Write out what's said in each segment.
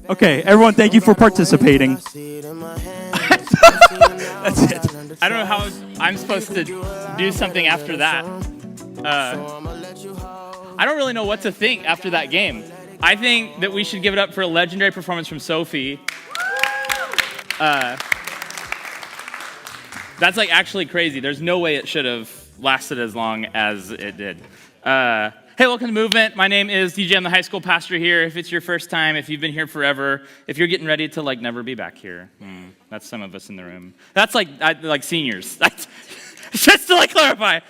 Okay, everyone, thank you for participating. That's it. I don't know how I'm supposed to do something after that. I don't really know what to think after that game. I think that we should give it up for a legendary performance from Sophie. That's like actually crazy. There's no way it should have lasted as long as it did. Hey, welcome to Movement. My name is DJ. I'm the high school pastor here. If it's your first time, if you've been here forever, if you're getting ready to like never be back here, that's some of us in the room. That's like seniors. Just to like clarify.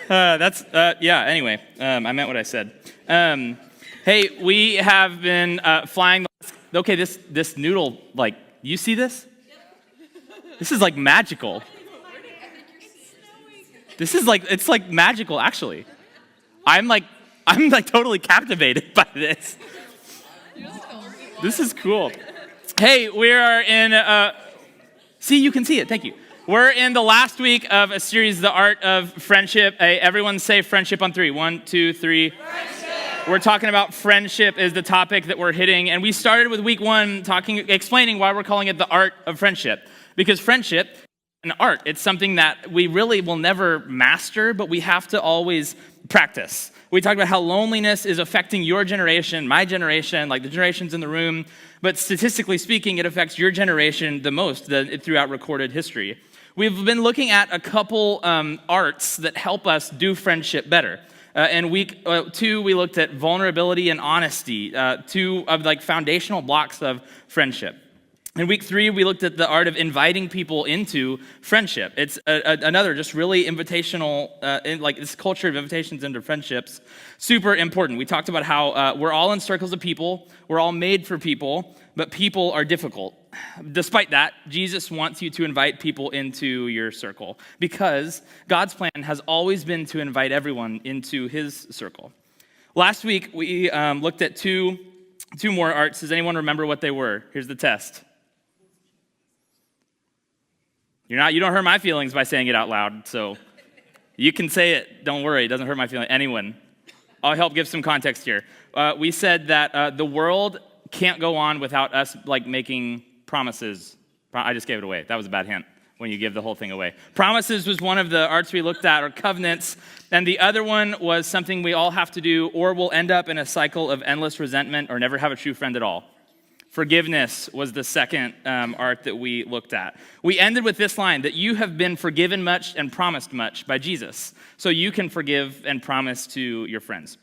Anyway, I meant what I said. Hey, we have been flying. Okay, this noodle, like, you see this? This is like magical. This is like, it's like magical, actually. I'm like totally captivated by this. This is cool. Hey, we are in, see, you can see it, thank you. We're in the last week of a series, The Art of Friendship. Hey, everyone say friendship on three. 1, 2, 3. Friendship. We're talking about friendship is the topic that we're hitting. And we started with week 1 explaining why we're calling it the art of friendship. Because friendship is an art. It's something that we really will never master, but we have to always practice. We talked about how loneliness is affecting your generation, my generation, like the generations in the room. But statistically speaking, it affects your generation the most throughout recorded history. We've been looking at a couple arts that help us do friendship better. In week 2, we looked at vulnerability and honesty, 2 of like foundational blocks of friendship. In week 3, we looked at the art of inviting people into friendship. It's another just really invitational, this culture of invitations into friendships, super important. We talked about how we're all in circles of people, we're all made for people, but people are difficult. Despite that, Jesus wants you to invite people into your circle because God's plan has always been to invite everyone into his circle. Last week, we looked at two more arts. Does anyone remember what they were? Here's the test. You don't hurt my feelings by saying it out loud, so you can say it. Don't worry, it doesn't hurt my feelings. Anyone. I'll help give some context here. We said that the world can't go on without us like making promises. I just gave it away. That was a bad hint when you give the whole thing away. Promises was one of the arts we looked at, or covenants, and the other one was something we all have to do, or we'll end up in a cycle of endless resentment or never have a true friend at all. Forgiveness was the second art that we looked at. We ended with this line, that you have been forgiven much and promised much by Jesus, so you can forgive and promise to your friends.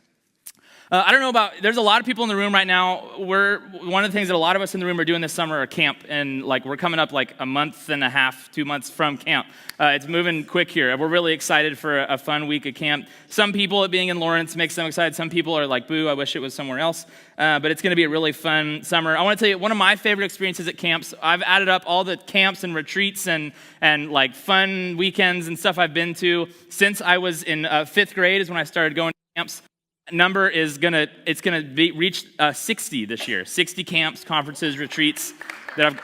I don't know there's a lot of people in the room right now. One of the things that a lot of us in the room are doing this summer are camp, and like we're coming up like a month and a half, 2 months from camp. It's moving quick here. We're really excited for a fun week of camp. Some people, it being in Lawrence makes them excited. Some people are like, boo, I wish it was somewhere else. But it's going to be a really fun summer. I want to tell you, one of my favorite experiences at camps, I've added up all the camps and retreats and like fun weekends and stuff I've been to since I was in 5th grade is when I started going to camps. Number is reach 60 this year. 60 camps, conferences, retreats that I've.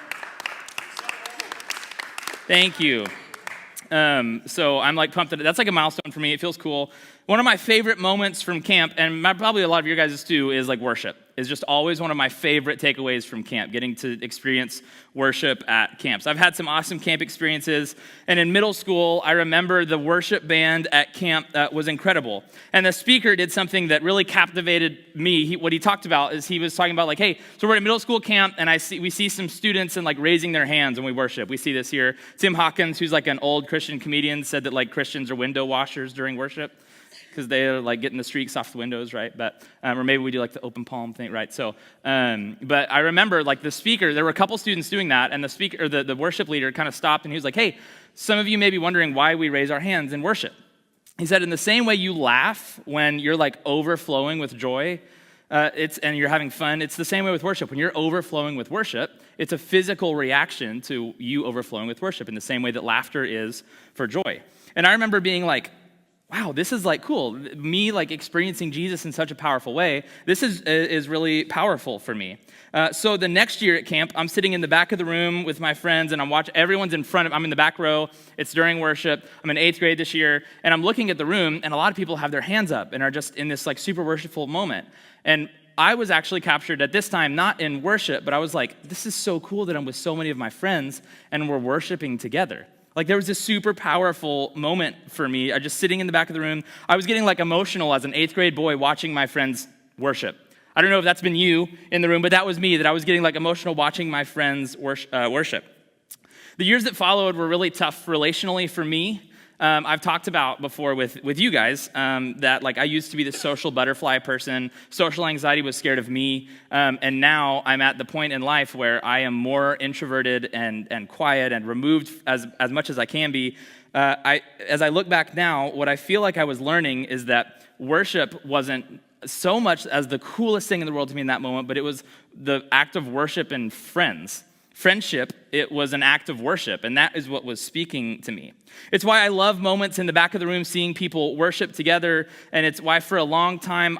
Thank you. So I'm like pumped. That's like a milestone for me. It feels cool. One of my favorite moments from camp, and probably a lot of your guys' too, is like worship. Is just always one of my favorite takeaways from camp, getting to experience worship at camps. I've had some awesome camp experiences, and in middle school, I remember the worship band at camp was incredible. And the speaker did something that really captivated me. What he talked about is he was talking about like, hey, so we're at middle school camp, and we see some students and like raising their hands when we worship. We see this here. Tim Hawkins, who's like an old Christian comedian, said that like Christians are window washers during worship, because they're like getting the streaks off the windows, right? But or maybe we do like the open palm thing, right? So, but I remember like the speaker, there were a couple students doing that, and the speaker, or the worship leader, kind of stopped, and he was like, "Hey, some of you may be wondering why we raise our hands in worship." He said, "In the same way you laugh when you're like overflowing with joy, and you're having fun, it's the same way with worship. When you're overflowing with worship, it's a physical reaction to you overflowing with worship, in the same way that laughter is for joy." And I remember being like, wow, this is like cool. Me like experiencing Jesus in such a powerful way. This is really powerful for me. So the next year at camp, I'm sitting in the back of the room with my friends, and I'm watching. Everyone's in front of. I'm in the back row. It's during worship. I'm in 8th grade this year, and I'm looking at the room, and a lot of people have their hands up and are just in this like super worshipful moment. And I was actually captured at this time, not in worship, but I was like, this is so cool that I'm with so many of my friends and we're worshiping together. Like there was this super powerful moment for me. I just sitting in the back of the room. I was getting like emotional as an 8th grade boy watching my friends worship. I don't know if that's been you in the room, but that was me, that I was getting like emotional watching my friends worship. The years that followed were really tough relationally for me. I've talked about before with you guys that like I used to be the social butterfly person. Social anxiety was scared of me, and now I'm at the point in life where I am more introverted and quiet and removed as much as I can be. As I look back now, what I feel like I was learning is that worship wasn't so much as the coolest thing in the world to me in that moment, but it was the act of worship in friends. Friendship, it was an act of worship, and that is what was speaking to me. It's why I love moments in the back of the room seeing people worship together, and it's why for a long time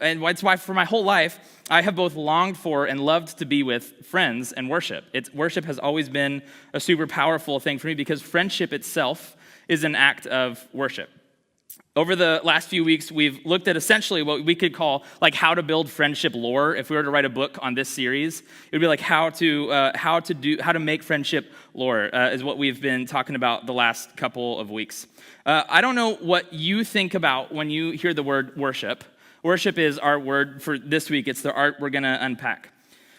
it's why for my whole life I have both longed for and loved to be with friends and worship. Worship has always been a super powerful thing for me because friendship itself is an act of worship. Over the last few weeks, we've looked at essentially what we could call like how to build friendship lore. If we were to write a book on this series, it would be like how to make friendship lore is what we've been talking about the last couple of weeks. I don't know what you think about when you hear the word worship. Worship is our word for this week. It's the art we're going to unpack.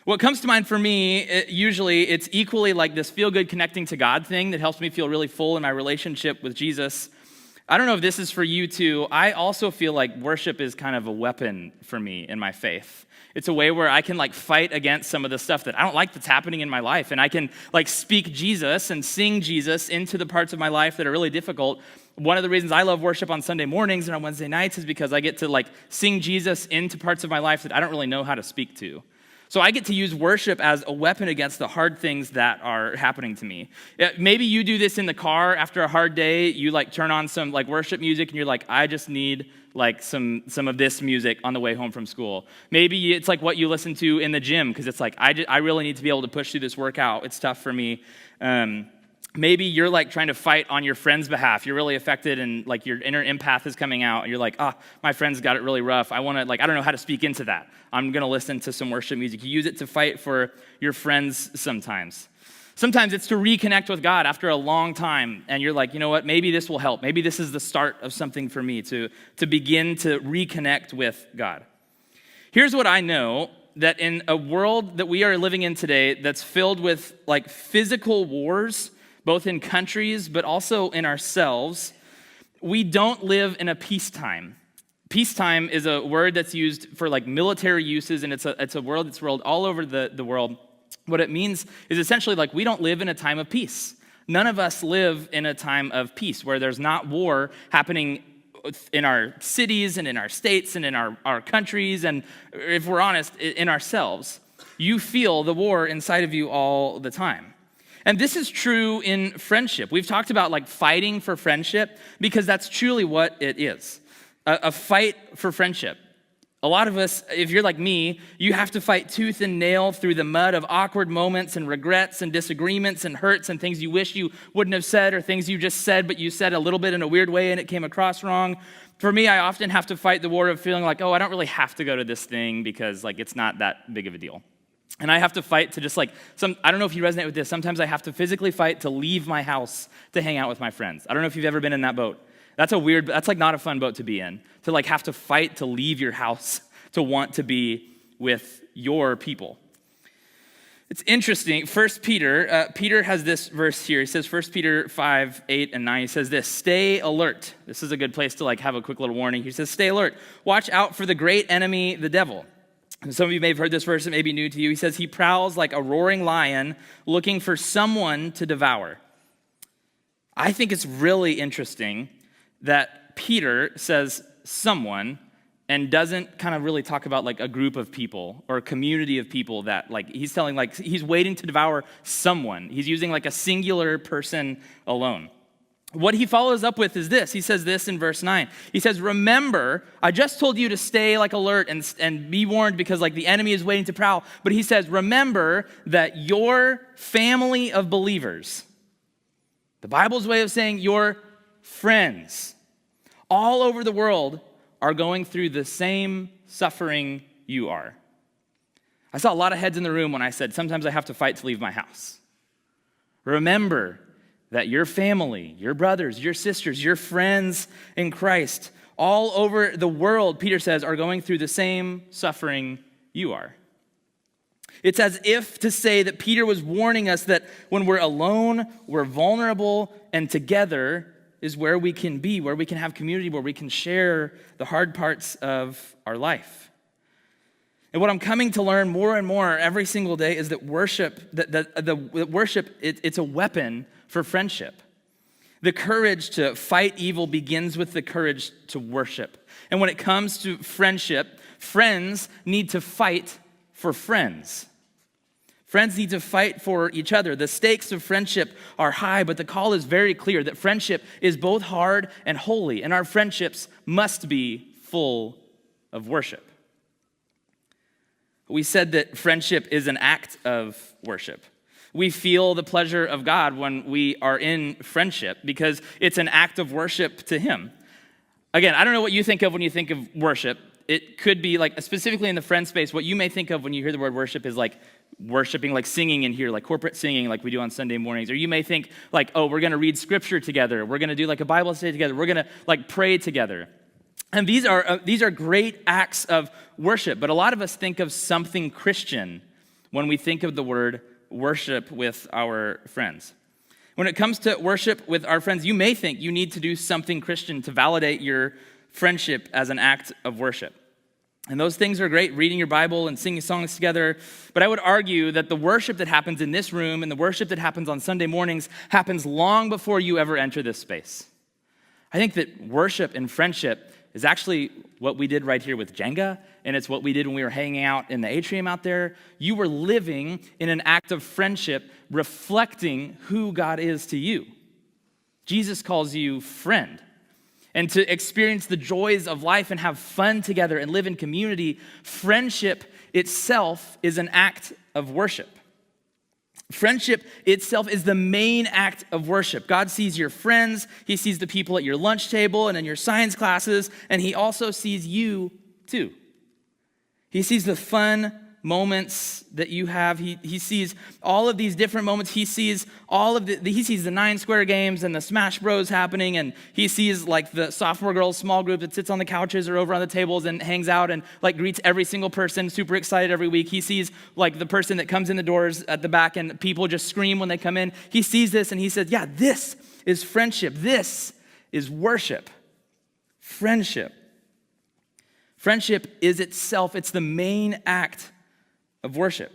What comes to mind for me, usually it's equally like this feel-good connecting to God thing that helps me feel really full in my relationship with Jesus. I don't know if this is for you too. I also feel like worship is kind of a weapon for me in my faith. It's a way where I can like fight against some of the stuff that I don't like that's happening in my life. And I can like speak Jesus and sing Jesus into the parts of my life that are really difficult. One of the reasons I love worship on Sunday mornings and on Wednesday nights is because I get to like sing Jesus into parts of my life that I don't really know how to speak to. So I get to use worship as a weapon against the hard things that are happening to me. Maybe you do this in the car after a hard day. You like turn on some like worship music and you're like, I just need like some of this music on the way home from school. Maybe it's like what you listen to in the gym because it's like, I really need to be able to push through this workout. It's tough for me. Maybe you're like trying to fight on your friend's behalf. You're really affected and like your inner empath is coming out. And you're like, my friend's got it really rough. I want to I don't know how to speak into that. I'm going to listen to some worship music. You use it to fight for your friends sometimes. Sometimes it's to reconnect with God after a long time. And you're like, you know what, maybe this will help. Maybe this is the start of something for me to begin to reconnect with God. Here's what I know, that in a world that we are living in today that's filled with like physical wars, both in countries, but also in ourselves, we don't live in a peacetime. Peacetime is a word that's used for like military uses, and it's a word that's rolled all over the world. What it means is essentially like we don't live in a time of peace. None of us live in a time of peace where there's not war happening in our cities and in our states and in our countries, and if we're honest, in ourselves. You feel the war inside of you all the time. And this is true in friendship. We've talked about like fighting for friendship because that's truly what it is. A fight for friendship. A lot of us, if you're like me, you have to fight tooth and nail through the mud of awkward moments and regrets and disagreements and hurts and things you wish you wouldn't have said or things you just said, but you said a little bit in a weird way and it came across wrong. For me, I often have to fight the war of feeling like, I don't really have to go to this thing because like it's not that big of a deal. And I have to fight to just like, I don't know if you resonate with this, sometimes I have to physically fight to leave my house to hang out with my friends. I don't know if you've ever been in that boat. That's like not a fun boat to be in, to like have to fight to leave your house, to want to be with your people. It's interesting, 1 Peter, Peter has this verse here. He says, 1 Peter 5, 8, and 9, he says this, stay alert. This is a good place to like have a quick little warning. He says, stay alert. Watch out for the great enemy, the devil. And some of you may have heard this verse, it may be new to you. He says, he prowls like a roaring lion looking for someone to devour. I think it's really interesting that Peter says someone and doesn't kind of really talk about like a group of people or a community of people that like he's telling like he's waiting to devour someone. He's using like a singular person alone. What he follows up with is this. He says this in verse 9. He says, remember, I just told you to stay like alert and be warned because like the enemy is waiting to prowl. But he says, remember that your family of believers, the Bible's way of saying your friends all over the world are going through the same suffering you are. I saw a lot of heads in the room when I said, sometimes I have to fight to leave my house. Remember that your family, your brothers, your sisters, your friends in Christ, all over the world, Peter says, are going through the same suffering you are. It's as if to say that Peter was warning us that when we're alone, we're vulnerable, and together is where we can be, where we can have community, where we can share the hard parts of our life. And what I'm coming to learn more and more every single day is that worship, it's a weapon for friendship. The courage to fight evil begins with the courage to worship. And when it comes to friendship, friends need to fight for friends. Friends need to fight for each other. The stakes of friendship are high, but the call is very clear that friendship is both hard and holy, and our friendships must be full of worship. We said that friendship is an act of worship. We feel the pleasure of God when we are in friendship because it's an act of worship to Him. Again, I don't know what you think of when you think of worship. It could be like, specifically in the friend space, what you may think of when you hear the word worship is like worshiping, like singing in here, like corporate singing like we do on Sunday mornings. Or you may think like, oh, we're going to read scripture together. We're going to do like a Bible study together. We're going to like pray together. And these are great acts of worship, but a lot of us think of something Christian when we think of the word worship with our friends. When it comes to worship with our friends, you may think you need to do something Christian to validate your friendship as an act of worship. And those things are great, reading your Bible and singing songs together, but I would argue that the worship that happens in this room and the worship that happens on Sunday mornings happens long before you ever enter this space. I think that worship and friendship is actually what we did right here with Jenga, and it's what we did when we were hanging out in the atrium out there. You were living in an act of friendship reflecting who God is to you. Jesus calls you friend. And to experience the joys of life and have fun together and live in community, friendship itself is an act of worship. Friendship itself is the main act of worship. God sees your friends, He sees the people at your lunch table and in your science classes, and He also sees you too. He sees the fun moments that you have. He sees all of these different moments. He sees he sees the 9 square games and the Smash Bros happening, and he sees like the sophomore girls small group that sits on the couches or over on the tables and hangs out and like greets every single person, super excited every week. He sees like the person that comes in the doors at the back and people just scream when they come in. He sees this and he says, yeah, this is friendship. This is worship. Friendship. Friendship is itself, it's the main act of worship.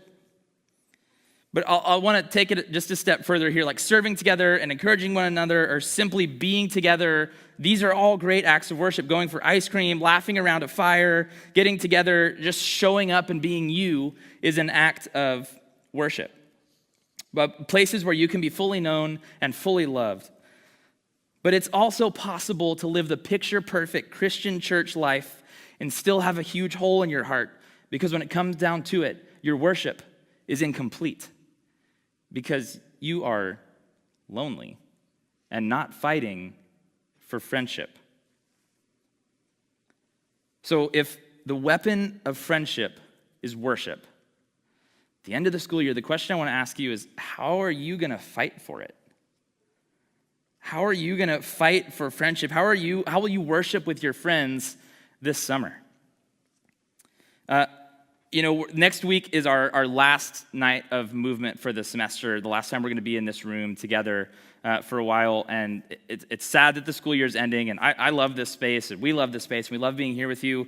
But I want to take it just a step further here, like serving together and encouraging one another or simply being together. These are all great acts of worship. Going for ice cream, laughing around a fire, getting together, just showing up and being you is an act of worship. But places where you can be fully known and fully loved. But it's also possible to live the picture-perfect Christian church life and still have a huge hole in your heart, because when it comes down to it, your worship is incomplete because you are lonely and not fighting for friendship. So if the weapon of friendship is worship, at the end of the school year, the question I want to ask you is, how are you going to fight for it? How are you going to fight for friendship? How will you worship with your friends this summer? Next week is our last night of movement for the semester, the last time we're going to be in this room together for a while, and it's sad that the school year is ending, and I love this space, and we love this space, and we love being here with you,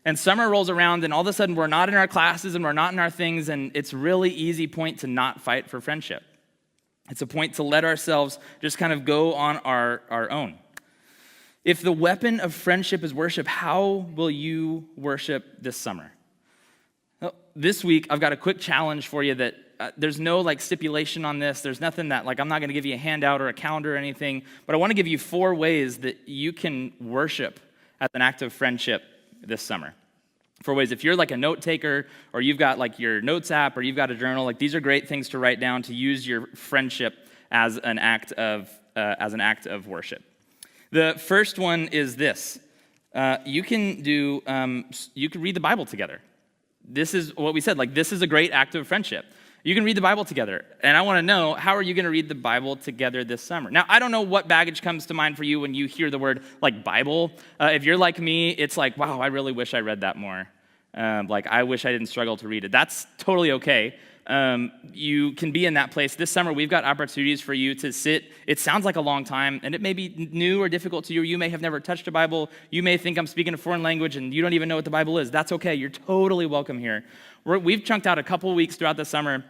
and summer rolls around, and all of a sudden we're not in our classes, and we're not in our things, and it's a really easy point to not fight for friendship. It's a point to let ourselves just kind of go on our own. If the weapon of friendship is worship, how will you worship this summer? Well, this week, I've got a quick challenge for you that there's no like stipulation on this. There's nothing that like I'm not going to give you a handout or a calendar or anything, but I want to give you 4 ways that you can worship as an act of friendship this summer. 4 ways. If you're like a note taker or you've got like your notes app or you've got a journal, like these are great things to write down to use your friendship as an act of worship. The first one is this. You can read the Bible together. This is what we said, like this is a great act of friendship. You can read the Bible together. And I want to know, how are you going to read the Bible together this summer? Now, I don't know what baggage comes to mind for you when you hear the word like Bible. If you're like me, it's like, wow, I really wish I read that more. Like I wish I didn't struggle to read it. That's totally okay. You can be in that place. This summer, we've got opportunities for you to sit. It sounds like a long time, and it may be new or difficult to you. You may have never touched a Bible. You may think I'm speaking a foreign language, and you don't even know what the Bible is. That's okay. You're totally welcome here. We've chunked out a couple weeks throughout the summer,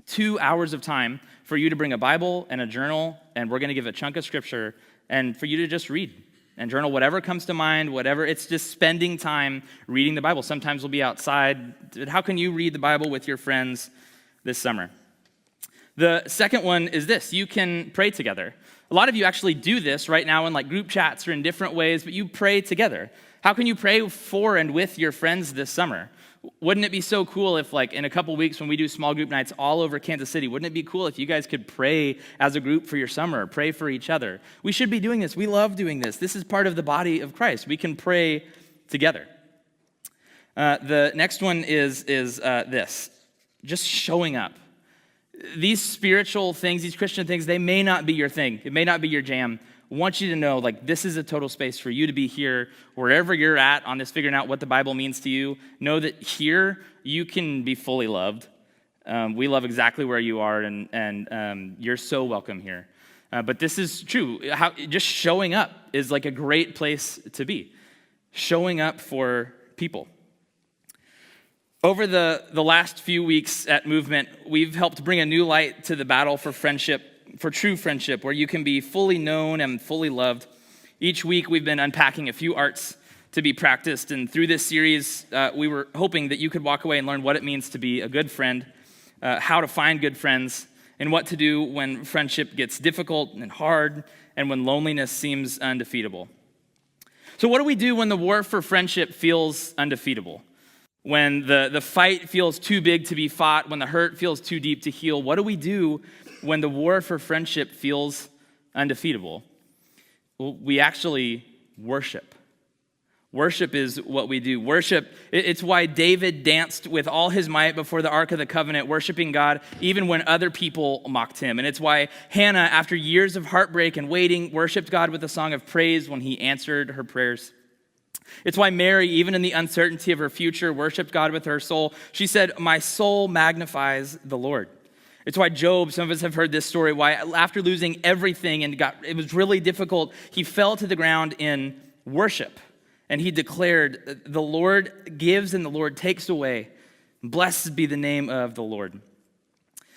2 hours of time for you to bring a Bible and a journal, and we're going to give a chunk of scripture, and for you to just read and journal whatever comes to mind, whatever. It's just spending time reading the Bible. Sometimes we'll be outside. How can you read the Bible with your friends this summer? The second one is this: you can pray together. A lot of you actually do this right now in like group chats or in different ways, but you pray together. How can you pray for and with your friends this summer? Wouldn't it be so cool if, like, in a couple weeks when we do small group nights all over Kansas City, wouldn't it be cool if you guys could pray as a group for your summer, pray for each other? We should be doing this. We love doing this. This is part of the body of Christ. We can pray together. The next one is this: just showing up. These spiritual things, these Christian things, they may not be your thing. It may not be your jam. I want you to know, like, this is a total space for you to be here, wherever you're at on this figuring out what the Bible means to you. Know that here you can be fully loved. We love exactly where you are, and you're so welcome here. But this is true. Just showing up is like a great place to be. Showing up for people. Over the last few weeks at Movement, we've helped bring a new light to the battle for friendship, for true friendship, where you can be fully known and fully loved. Each week, we've been unpacking a few arts to be practiced, and through this series, we were hoping that you could walk away and learn what it means to be a good friend, how to find good friends, and what to do when friendship gets difficult and hard, and when loneliness seems undefeatable. So what do we do when the war for friendship feels undefeatable? When the fight feels too big to be fought, when the hurt feels too deep to heal? What do we do when the war for friendship feels undefeatable? Well, we actually worship. Worship is what we do. Worship, it's why David danced with all his might before the Ark of the Covenant, worshiping God even when other people mocked him. And it's why Hannah, after years of heartbreak and waiting, worshiped God with a song of praise when he answered her prayers. It's why Mary, even in the uncertainty of her future, worshiped God with her soul. She said, "My soul magnifies the Lord." It's why Job, some of us have heard this story, why after losing everything and it was really difficult, he fell to the ground in worship. And he declared, "The Lord gives and the Lord takes away. Blessed be the name of the Lord."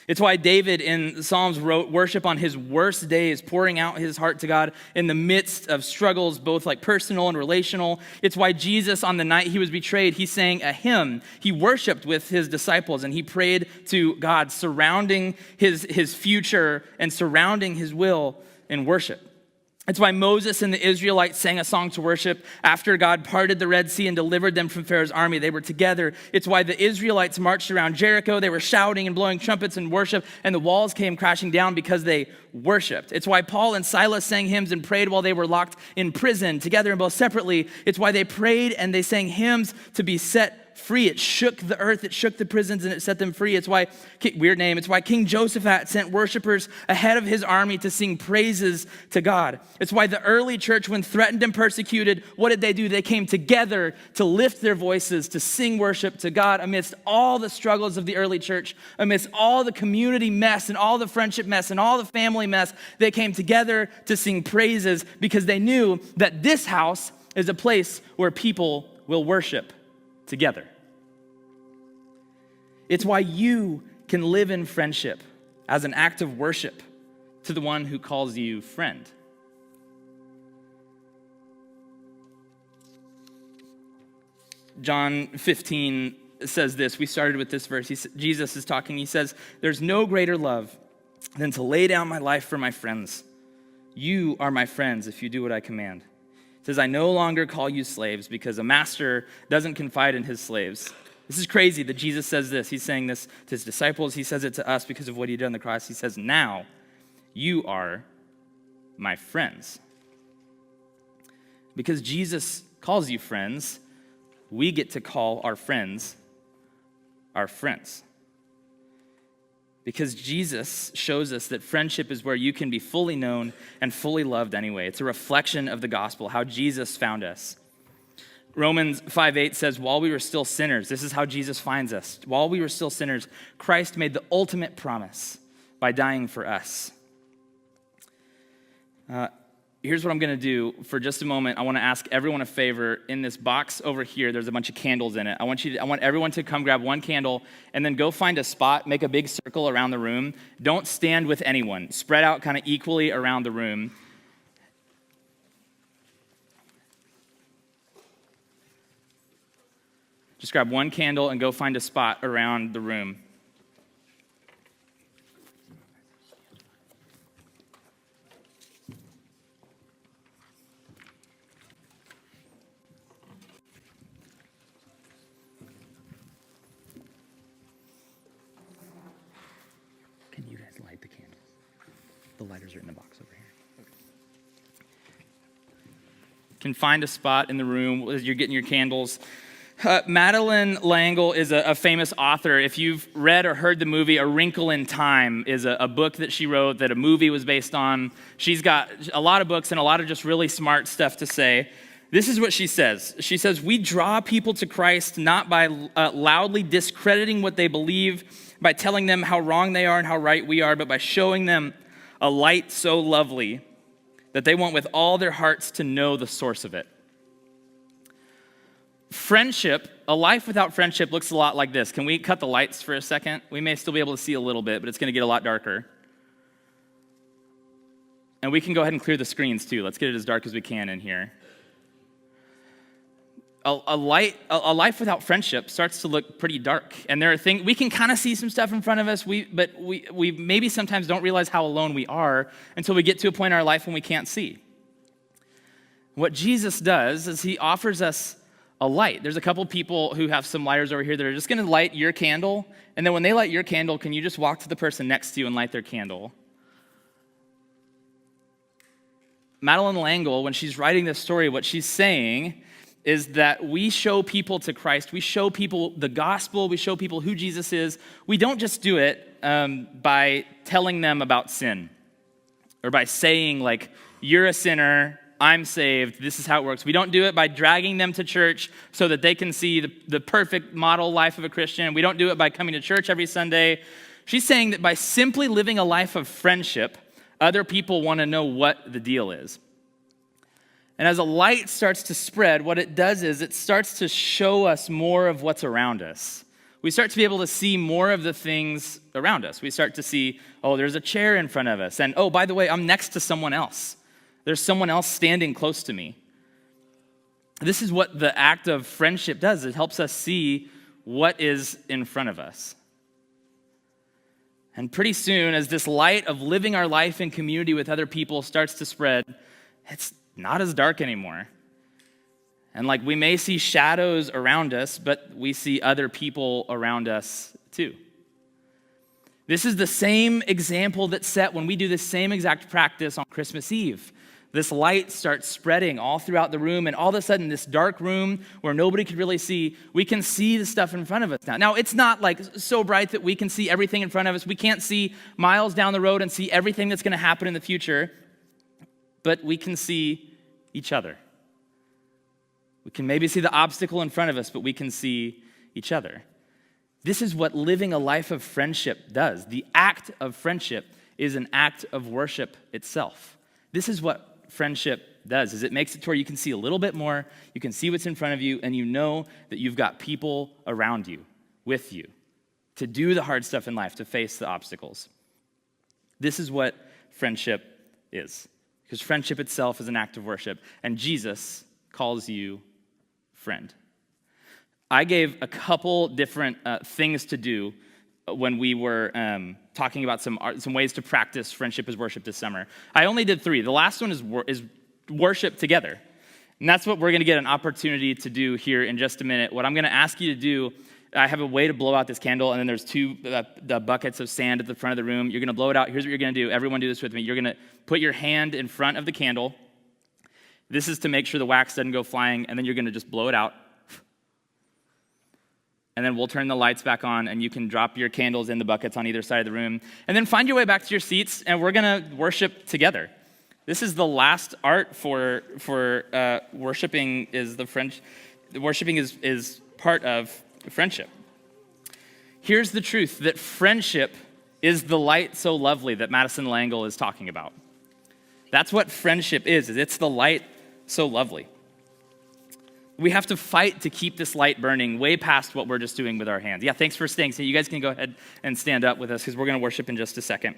It's why David in Psalms wrote worship on his worst days, pouring out his heart to God in the midst of struggles, both like personal and relational. It's why Jesus, on the night he was betrayed, he sang a hymn. He worshiped with his disciples and he prayed to God, surrounding his future and surrounding his will in worship. It's why Moses and the Israelites sang a song to worship after God parted the Red Sea and delivered them from Pharaoh's army. They were together. It's why the Israelites marched around Jericho. They were shouting and blowing trumpets in worship, and the walls came crashing down because they worshiped. It's why Paul and Silas sang hymns and prayed while they were locked in prison, together and both separately. It's why they prayed and they sang hymns to be set free. It shook the earth, it shook the prisons, and it set them free. It's why, weird name, it's why King Josaphat sent worshipers ahead of his army to sing praises to God. It's why the early church, when threatened and persecuted, what did they do? They came together to lift their voices, to sing worship to God amidst all the struggles of the early church, amidst all the community mess and all the friendship mess and all the family mess. They came together to sing praises because they knew that this house is a place where people will worship together. It's why you can live in friendship as an act of worship to the one who calls you friend. John 15 says this. We started with this verse. Jesus is talking. He says, "There's no greater love than to lay down my life for my friends. You are my friends if you do what I command." It says, "I no longer call you slaves because a master doesn't confide in his slaves." This is crazy that Jesus says this. He's saying this to his disciples. He says it to us because of what he did on the cross. He says, "Now you are my friends." Because Jesus calls you friends, we get to call our friends our friends. Because Jesus shows us that friendship is where you can be fully known and fully loved anyway. It's a reflection of the gospel, how Jesus found us. Romans 5:8 says, while we were still sinners, this is how Jesus finds us. While we were still sinners, Christ made the ultimate promise by dying for us. Here's what I'm going to do for just a moment. I want to ask everyone a favor. In this box over here, there's a bunch of candles in it. I want everyone to come grab one candle and then go find a spot, make a big circle around the room. Don't stand with anyone. Spread out kind of equally around the room. Just grab one candle and go find a spot around the room. Can you guys light the candles? The lighters are in the box over here. Can find a spot in the room as you're getting your candles. Madeleine L'Engle is a famous author. If you've read or heard the movie A Wrinkle in Time is a book that she wrote that a movie was based on. She's got a lot of books and a lot of just really smart stuff to say. This is what she says. She says, we draw people to Christ not by loudly discrediting what they believe, by telling them how wrong they are and how right we are, but by showing them a light so lovely that they want with all their hearts to know the source of it. Friendship, a life without friendship looks a lot like this. Can we cut the lights for a second? We may still be able to see a little bit, but it's going to get a lot darker. And we can go ahead and clear the screens too. Let's get it as dark as we can in here. A life without friendship starts to look pretty dark. And there are things, we can kind of see some stuff in front of us, but we maybe sometimes don't realize how alone we are until we get to a point in our life when we can't see. What Jesus does is he offers us a light. There's a couple people who have some lighters over here that are just going to light your candle. And then when they light your candle, can you just walk to the person next to you and light their candle? Madeleine L'Engle, when she's writing this story, what she's saying is that we show people to Christ. We show people the gospel. We show people who Jesus is. We don't just do it by telling them about sin or by saying, like, you're a sinner, I'm saved, this is how it works. We don't do it by dragging them to church so that they can see the perfect model life of a Christian. We don't do it by coming to church every Sunday. She's saying that by simply living a life of friendship, other people want to know what the deal is. And as a light starts to spread, what it does is it starts to show us more of what's around us. We start to be able to see more of the things around us. We start to see, oh, there's a chair in front of us. And, oh, by the way, I'm next to someone else. There's someone else standing close to me. This is what the act of friendship does. It helps us see what is in front of us. And pretty soon, as this light of living our life in community with other people starts to spread, it's not as dark anymore. And like we may see shadows around us, but we see other people around us too. This is the same example that's set when we do the same exact practice on Christmas Eve. This light starts spreading all throughout the room, and all of a sudden, this dark room where nobody could really see, we can see the stuff in front of us now. Now, it's not like so bright that we can see everything in front of us. We can't see miles down the road and see everything that's going to happen in the future, but we can see each other. We can maybe see the obstacle in front of us, but we can see each other. This is what living a life of friendship does. The act of friendship is an act of worship itself. This is what friendship does, is it makes it to where you can see a little bit more, you can see what's in front of you, and you know that you've got people around you, with you, to do the hard stuff in life, to face the obstacles. This is what friendship is, because friendship itself is an act of worship, and Jesus calls you friend. I gave a couple different things to do when we were talking about some ways to practice friendship as worship this summer. I only did 3. The last one is worship together. And that's what we're going to get an opportunity to do here in just a minute. What I'm going to ask you to do, I have a way to blow out this candle, and then there's 2 the buckets of sand at the front of the room. You're going to blow it out. Here's what you're going to do. Everyone do this with me. You're going to put your hand in front of the candle. This is to make sure the wax doesn't go flying, and then you're going to just blow it out. And then we'll turn the lights back on, and you can drop your candles in the buckets on either side of the room. And then find your way back to your seats, and we're going to worship together. This is the last art for worshiping is the French. Worshiping is part of friendship. Here's the truth, that friendship is the light so lovely that Madison Langle is talking about. That's what friendship is it's the light so lovely. We have to fight to keep this light burning way past what we're just doing with our hands. Yeah, thanks for staying. So you guys can go ahead and stand up with us because we're going to worship in just a second.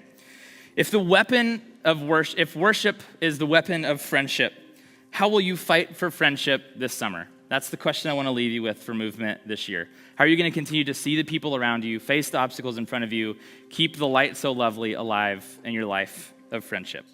If worship is the weapon of friendship, how will you fight for friendship this summer? That's the question I want to leave you with for Movement this year. How are you going to continue to see the people around you, face the obstacles in front of you, keep the light so lovely alive in your life of friendship?